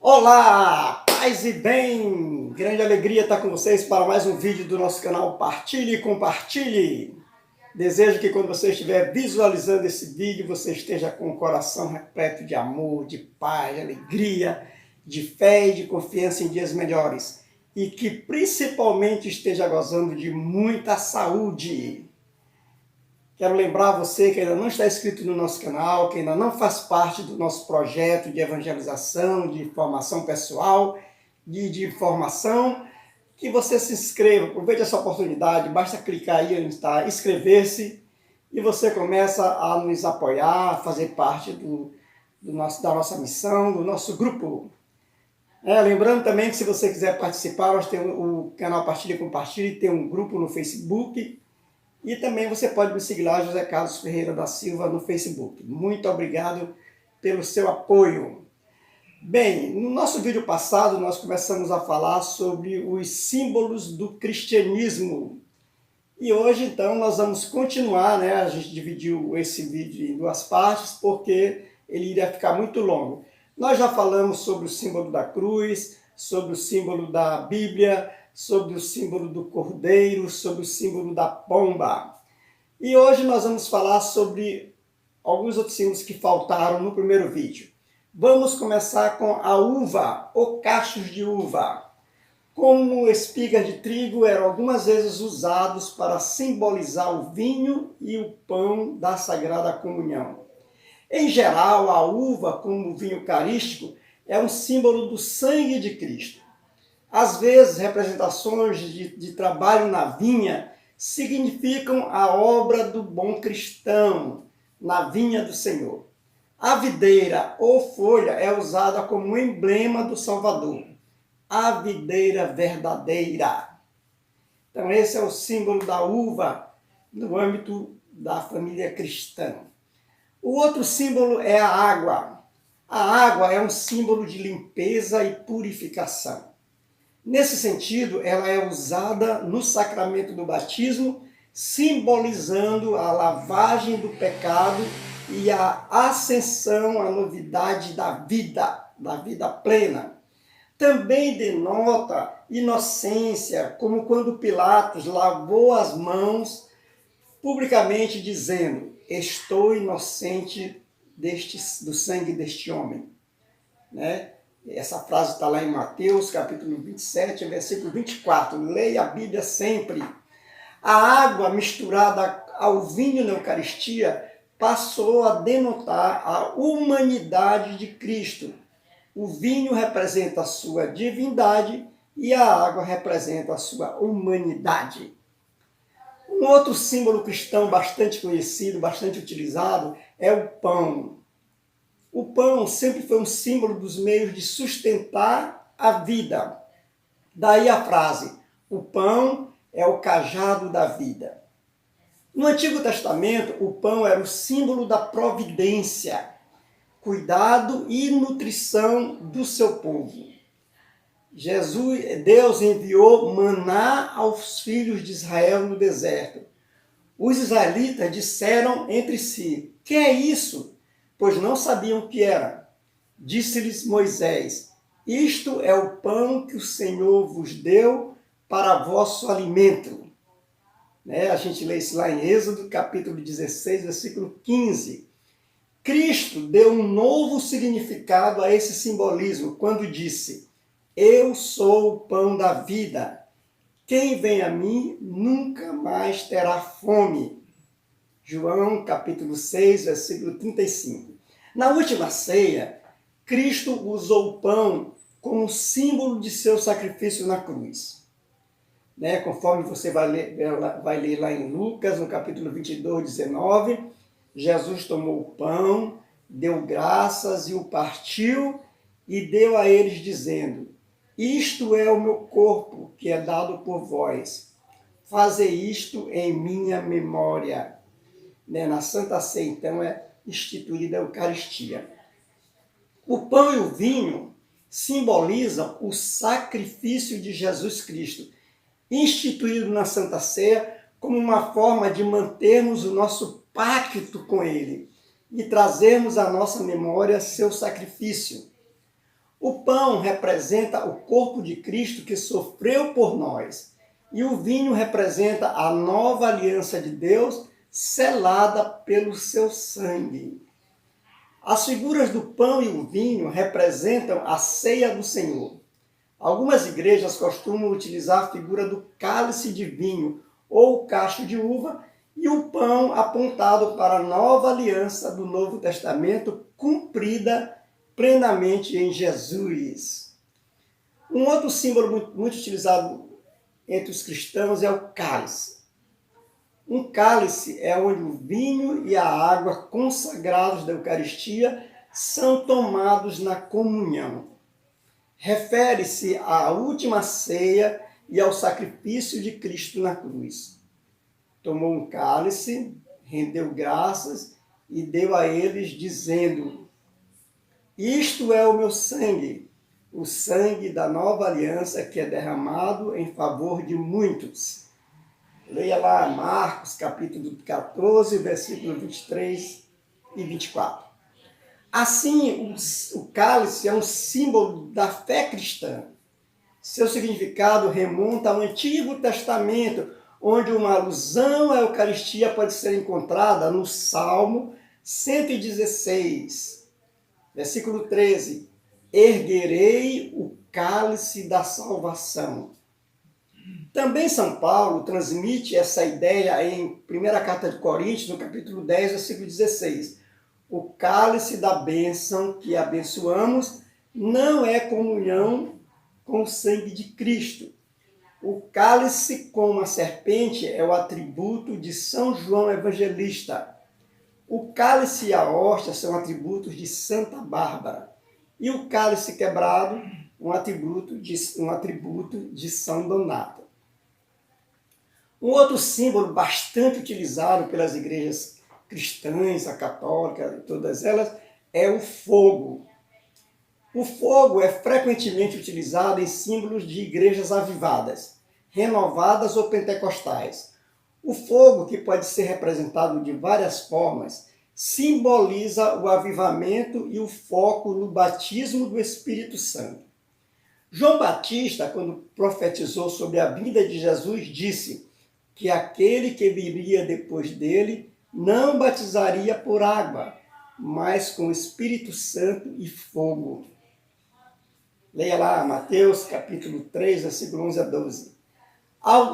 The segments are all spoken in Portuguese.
Olá, paz e bem! Grande alegria estar com vocês para mais um vídeo do nosso canal Partilhe e Compartilhe. Desejo que quando você estiver visualizando esse vídeo, você esteja com o coração repleto de amor, de paz, de alegria, de fé e de confiança em dias melhores. E que principalmente esteja gozando de muita saúde. Quero lembrar você que ainda não está inscrito no nosso canal, que ainda não faz parte do nosso projeto de evangelização, de formação pessoal, de formação, que você se inscreva, aproveite essa oportunidade, basta clicar aí onde está, inscrever-se, e você começa a nos apoiar, a fazer parte da nossa missão, do nosso grupo. Lembrando também que se você quiser participar, nós temos o canal Partilha e Compartilhe, tem um grupo no Facebook, e também você pode me seguir lá, José Carlos Ferreira da Silva, no Facebook. Muito obrigado pelo seu apoio. Bem, no nosso vídeo passado nós começamos a falar sobre os símbolos do cristianismo. E hoje então nós vamos continuar, né? A gente dividiu esse vídeo em duas partes porque ele iria ficar muito longo. Nós já falamos sobre o símbolo da cruz, sobre o símbolo da Bíblia, sobre o símbolo do cordeiro, sobre o símbolo da pomba. E hoje nós vamos falar sobre alguns outros símbolos que faltaram no primeiro vídeo. Vamos começar com a uva, ou cachos de uva. Como espigas de trigo eram algumas vezes usados para simbolizar o vinho e o pão da Sagrada Comunhão. Em geral, a uva, como vinho eucarístico, é um símbolo do sangue de Cristo. Às vezes, representações de trabalho na vinha significam a obra do bom cristão na vinha do Senhor. A videira ou folha é usada como emblema do Salvador, a videira verdadeira. Então, esse é o símbolo da uva no âmbito da família cristã. O outro símbolo é a água. A água é um símbolo de limpeza e purificação. Nesse sentido, ela é usada no sacramento do batismo, simbolizando a lavagem do pecado e a ascensão à novidade da vida plena. Também denota inocência, como quando Pilatos lavou as mãos publicamente dizendo: estou inocente do sangue deste homem. Né? Essa frase está lá em Mateus, capítulo 27, versículo 24. Leia a Bíblia sempre. A água misturada ao vinho na Eucaristia passou a denotar a humanidade de Cristo. O vinho representa a sua divindade e a água representa a sua humanidade. Um outro símbolo cristão bastante conhecido, bastante utilizado, é o pão. O pão sempre foi um símbolo dos meios de sustentar a vida. Daí a frase: o pão é o cajado da vida. No Antigo Testamento, o pão era o símbolo da providência, cuidado e nutrição do seu povo. Deus enviou maná aos filhos de Israel no deserto. Os israelitas disseram entre si: que é isso? Pois não sabiam o que era. Disse-lhes Moisés: isto é o pão que o Senhor vos deu para vosso alimento. A gente lê isso lá em Êxodo, capítulo 16, versículo 15. Cristo deu um novo significado a esse simbolismo quando disse: eu sou o pão da vida. Quem vem a mim nunca mais terá fome. João, capítulo 6, versículo 35. Na última ceia, Cristo usou o pão como símbolo de seu sacrifício na cruz. Conforme você vai ler lá em Lucas, no capítulo 22, 19, Jesus tomou o pão, deu graças e o partiu e deu a eles dizendo: isto é o meu corpo que é dado por vós. Fazei isto em minha memória. Na Santa Ceia, então, é instituída a Eucaristia. O pão e o vinho simbolizam o sacrifício de Jesus Cristo, instituído na Santa Ceia como uma forma de mantermos o nosso pacto com Ele e trazermos à nossa memória seu sacrifício. O pão representa o corpo de Cristo que sofreu por nós, e o vinho representa a nova aliança de Deus selada pelo seu sangue. As figuras do pão e o vinho representam a ceia do Senhor. Algumas igrejas costumam utilizar a figura do cálice de vinho ou cacho de uva e o pão apontado para a nova aliança do Novo Testamento cumprida plenamente em Jesus. Um outro símbolo muito utilizado entre os cristãos é o cálice. Um cálice é onde o vinho e a água consagrados da Eucaristia são tomados na comunhão. Refere-se à última ceia e ao sacrifício de Cristo na cruz. Tomou um cálice, rendeu graças e deu a eles, dizendo: isto é o meu sangue, o sangue da nova aliança que é derramado em favor de muitos. Leia lá Marcos, capítulo 14, versículo 23 e 24. Assim, o cálice é um símbolo da fé cristã. Seu significado remonta ao Antigo Testamento, onde uma alusão à Eucaristia pode ser encontrada no Salmo 116, versículo 13. Erguerei o cálice da salvação. Também São Paulo transmite essa ideia em 1ª Carta de Coríntios, no capítulo 10, versículo 16. O cálice da bênção que abençoamos não é comunhão com o sangue de Cristo. O cálice com a serpente é o atributo de São João Evangelista. O cálice e a hóstia são atributos de Santa Bárbara. E o cálice quebrado, um atributo de São Donato. Um outro símbolo bastante utilizado pelas igrejas cristãs, a católica, todas elas, é o fogo. O fogo é frequentemente utilizado em símbolos de igrejas avivadas, renovadas ou pentecostais. O fogo, que pode ser representado de várias formas, simboliza o avivamento e o foco no batismo do Espírito Santo. João Batista, quando profetizou sobre a vinda de Jesus, disse que aquele que viria depois dele não batizaria por água, mas com o Espírito Santo e fogo. Leia lá Mateus capítulo 3, versículo 11 a 12.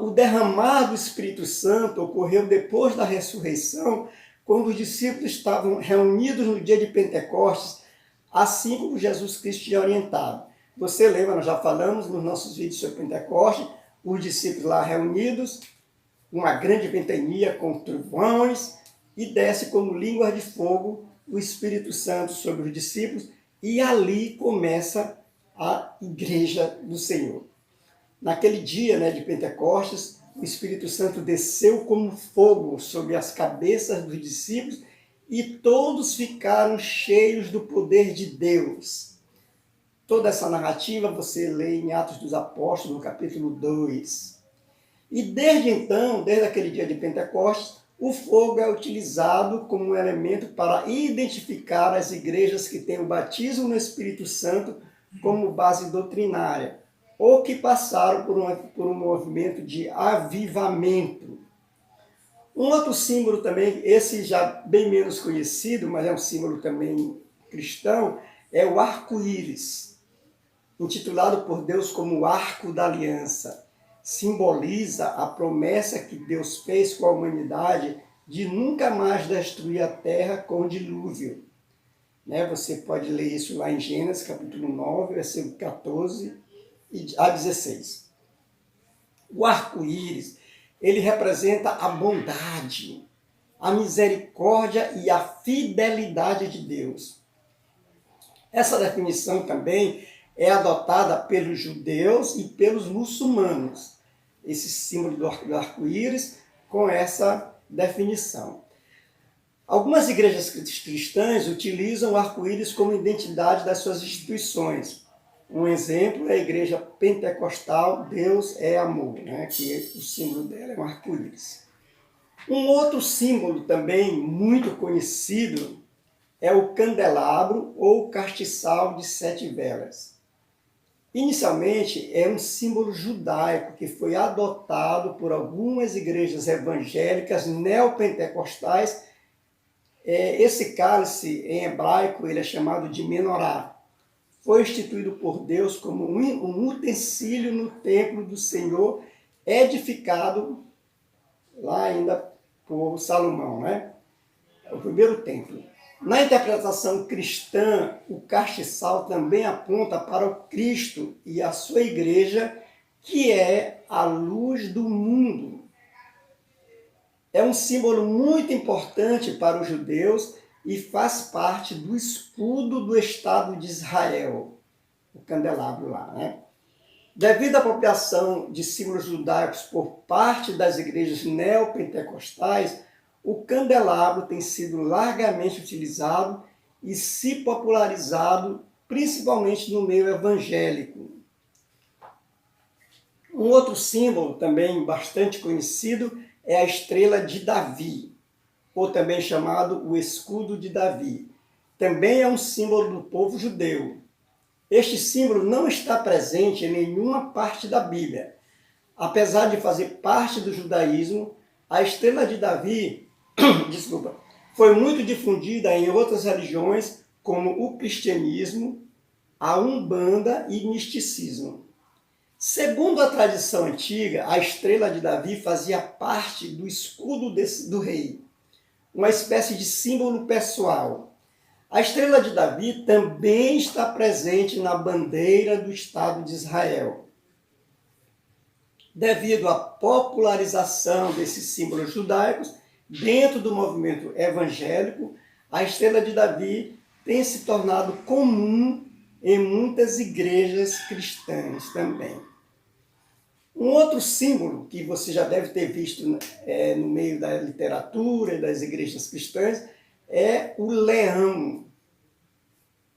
O derramar do Espírito Santo ocorreu depois da ressurreição, quando os discípulos estavam reunidos no dia de Pentecostes, assim como Jesus Cristo tinha orientado. Você lembra, nós já falamos nos nossos vídeos sobre Pentecostes, os discípulos lá reunidos, uma grande ventania com trovões, e desce como línguas de fogo o Espírito Santo sobre os discípulos, e ali começa a igreja do Senhor. Naquele dia de Pentecostes, o Espírito Santo desceu como fogo sobre as cabeças dos discípulos e todos ficaram cheios do poder de Deus. Toda essa narrativa você lê em Atos dos Apóstolos, no capítulo 2. E desde então, desde aquele dia de Pentecostes, o fogo é utilizado como um elemento para identificar as igrejas que têm o batismo no Espírito Santo como base doutrinária, ou que passaram por um movimento de avivamento. Um outro símbolo também, esse já bem menos conhecido, mas é um símbolo também cristão, é o arco-íris, intitulado por Deus como o Arco da Aliança. Simboliza a promessa que Deus fez com a humanidade de nunca mais destruir a terra com o dilúvio. Você pode ler isso lá em Gênesis, capítulo 9, versículo 14 a 16. O arco-íris, ele representa a bondade, a misericórdia e a fidelidade de Deus. Essa definição também é adotada pelos judeus e pelos muçulmanos. Esse símbolo do arco-íris com essa definição. Algumas igrejas cristãs utilizam o arco-íris como identidade das suas instituições. Um exemplo é a igreja pentecostal Deus é Amor, que o símbolo dela é um arco-íris. Um outro símbolo também muito conhecido é o candelabro ou castiçal de 7 velas. Inicialmente, é um símbolo judaico que foi adotado por algumas igrejas evangélicas neopentecostais. Esse cálice, em hebraico, ele é chamado de menorá. Foi instituído por Deus como um utensílio no templo do Senhor, edificado lá ainda por Salomão, né? É o primeiro templo. Na interpretação cristã, o castiçal também aponta para o Cristo e a sua igreja, que é a luz do mundo. É um símbolo muito importante para os judeus e faz parte do escudo do Estado de Israel, o candelabro lá, né? Devido à apropriação de símbolos judaicos por parte das igrejas neopentecostais, o candelabro tem sido largamente utilizado e se popularizado, principalmente no meio evangélico. Um outro símbolo também bastante conhecido é a estrela de Davi, ou também chamado o escudo de Davi. Também é um símbolo do povo judeu. Este símbolo não está presente em nenhuma parte da Bíblia. Apesar de fazer parte do judaísmo, a estrela de Davi, foi muito difundida em outras religiões, como o cristianismo, a umbanda e misticismo. Segundo a tradição antiga, a estrela de Davi fazia parte do escudo do rei, uma espécie de símbolo pessoal. A estrela de Davi também está presente na bandeira do Estado de Israel. Devido à popularização desses símbolos judaicos dentro do movimento evangélico, a estrela de Davi tem se tornado comum em muitas igrejas cristãs também. Um outro símbolo que você já deve ter visto no meio da literatura e das igrejas cristãs é o leão,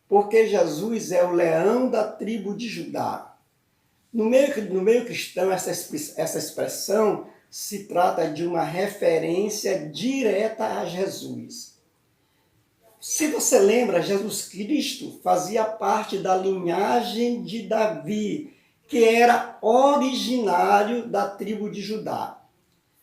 porque Jesus é o leão da tribo de Judá. No meio cristão, essa expressão se trata de uma referência direta a Jesus. Se você lembra, Jesus Cristo fazia parte da linhagem de Davi, que era originário da tribo de Judá.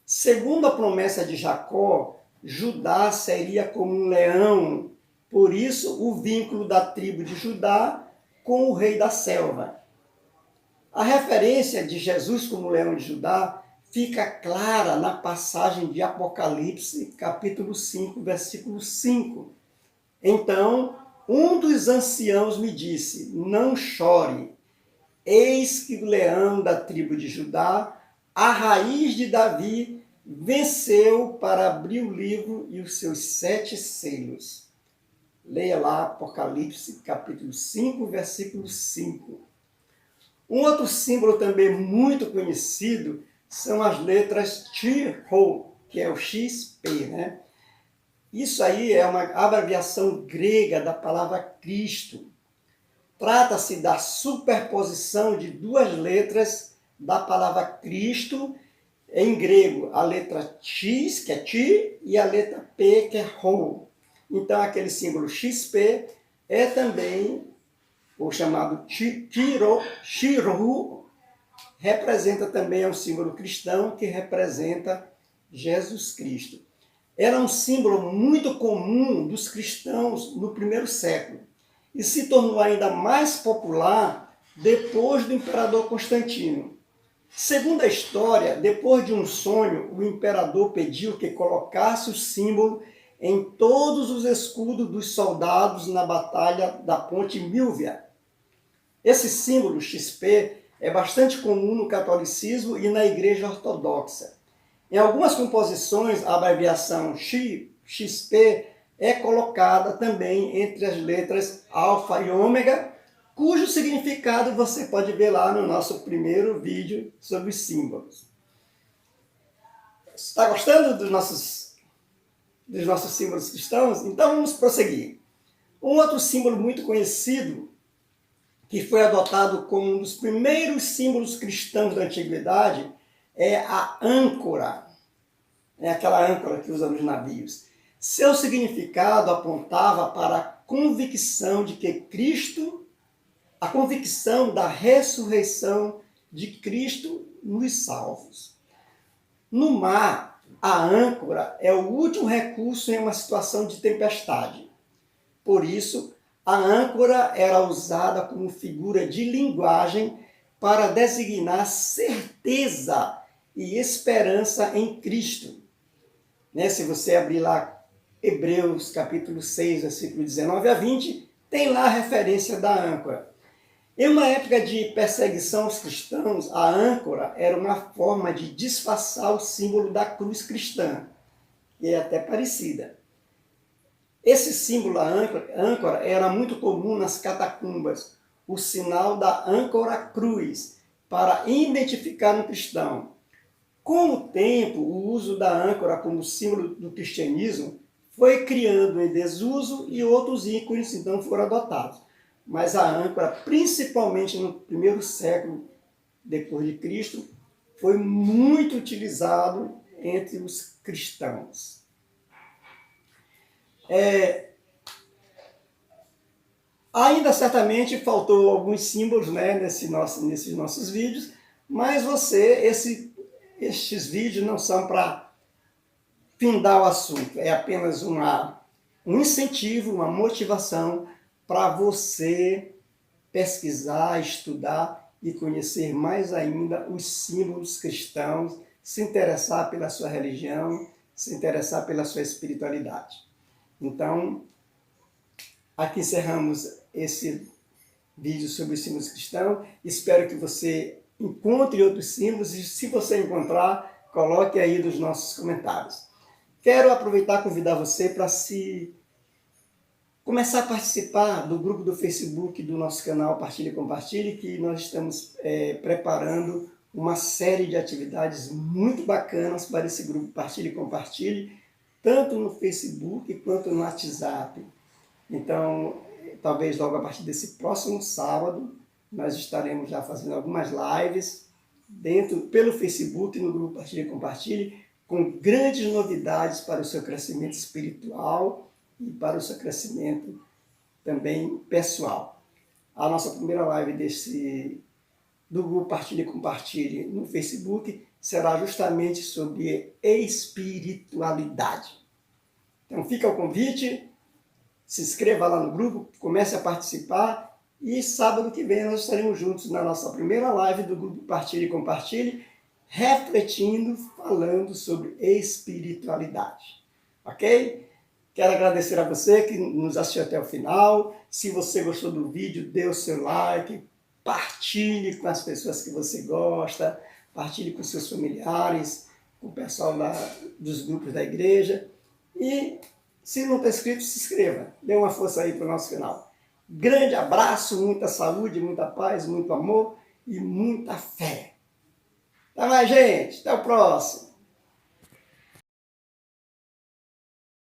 Segundo a promessa de Jacó, Judá seria como um leão, por isso o vínculo da tribo de Judá com o rei da selva. A referência de Jesus como leão de Judá fica clara na passagem de Apocalipse, capítulo 5, versículo 5. Então, um dos anciãos me disse: não chore, eis que o leão da tribo de Judá, a raiz de Davi, venceu para abrir o livro e os seus 7 selos. Leia lá Apocalipse, capítulo 5, versículo 5. Um outro símbolo também muito conhecido são as letras T-Rho, que é o XP, né? Isso aí é uma abreviação grega da palavra Cristo. Trata-se da superposição de duas letras da palavra Cristo, em grego, a letra X, que é Ti, e a letra P, que é Rho. Então, aquele símbolo XP é também o chamado Shirhu, representa também um símbolo cristão que representa Jesus Cristo. Era um símbolo muito comum dos cristãos no primeiro século e se tornou ainda mais popular depois do imperador Constantino. Segundo a história, depois de um sonho, o imperador pediu que colocasse o símbolo em todos os escudos dos soldados na batalha da Ponte Milvia. Esse símbolo XP é bastante comum no catolicismo e na igreja ortodoxa. Em algumas composições, a abreviação XP é colocada também entre as letras alfa e ômega, cujo significado você pode ver lá no nosso primeiro vídeo sobre os símbolos. Está gostando dos nossos símbolos cristãos? Então vamos prosseguir. Um outro símbolo muito conhecido, que foi adotado como um dos primeiros símbolos cristãos da antiguidade, é a âncora. É aquela âncora que usa nos navios. Seu significado apontava para a convicção de que Cristo a convicção da ressurreição de Cristo nos salvos. No mar, a âncora é o último recurso em uma situação de tempestade. Por isso, a âncora era usada como figura de linguagem para designar certeza e esperança em Cristo. Se você abrir lá Hebreus capítulo 6, versículo 19 a 20, tem lá a referência da âncora. Em uma época de perseguição aos cristãos, a âncora era uma forma de disfarçar o símbolo da cruz cristã, que é até parecida. Esse símbolo, a âncora, era muito comum nas catacumbas, o sinal da âncora cruz, para identificar um cristão. Com o tempo, o uso da âncora como símbolo do cristianismo foi criando em desuso e outros ícones então foram adotados. Mas a âncora, principalmente no primeiro século depois de Cristo, foi muito utilizado entre os cristãos. Ainda certamente faltou alguns símbolos, nesses nossos vídeos, mas estes vídeos não são para findar o assunto, é apenas um incentivo, uma motivação para você pesquisar, estudar e conhecer mais ainda os símbolos cristãos, se interessar pela sua religião, se interessar pela sua espiritualidade. Então, aqui encerramos esse vídeo sobre os símbolos cristãos. Espero que você encontre outros símbolos e, se você encontrar, coloque aí nos nossos comentários. Quero aproveitar e convidar você para começar a participar do grupo do Facebook do nosso canal Partilhe e Compartilhe, que nós estamos preparando uma série de atividades muito bacanas para esse grupo Partilhe e Compartilhe, tanto no Facebook quanto no WhatsApp. Então, talvez logo a partir desse próximo sábado, nós estaremos já fazendo algumas lives pelo Facebook, no grupo Partilhe e Compartilhe, com grandes novidades para o seu crescimento espiritual e para o seu crescimento também pessoal. A nossa primeira live do grupo Partilhe e Compartilhe no Facebook será justamente sobre espiritualidade. Então fica o convite, se inscreva lá no grupo, comece a participar e sábado que vem nós estaremos juntos na nossa primeira live do grupo Partilhe e Compartilhe, refletindo, falando sobre espiritualidade. Ok? Quero agradecer a você que nos assistiu até o final. Se você gostou do vídeo, dê o seu like, partilhe com as pessoas que você gosta, partilhe com seus familiares, com o pessoal dos grupos da igreja. E se não está inscrito, se inscreva. Dê uma força aí para o nosso canal. Grande abraço, muita saúde, muita paz, muito amor e muita fé. Até mais, gente. Até o próximo.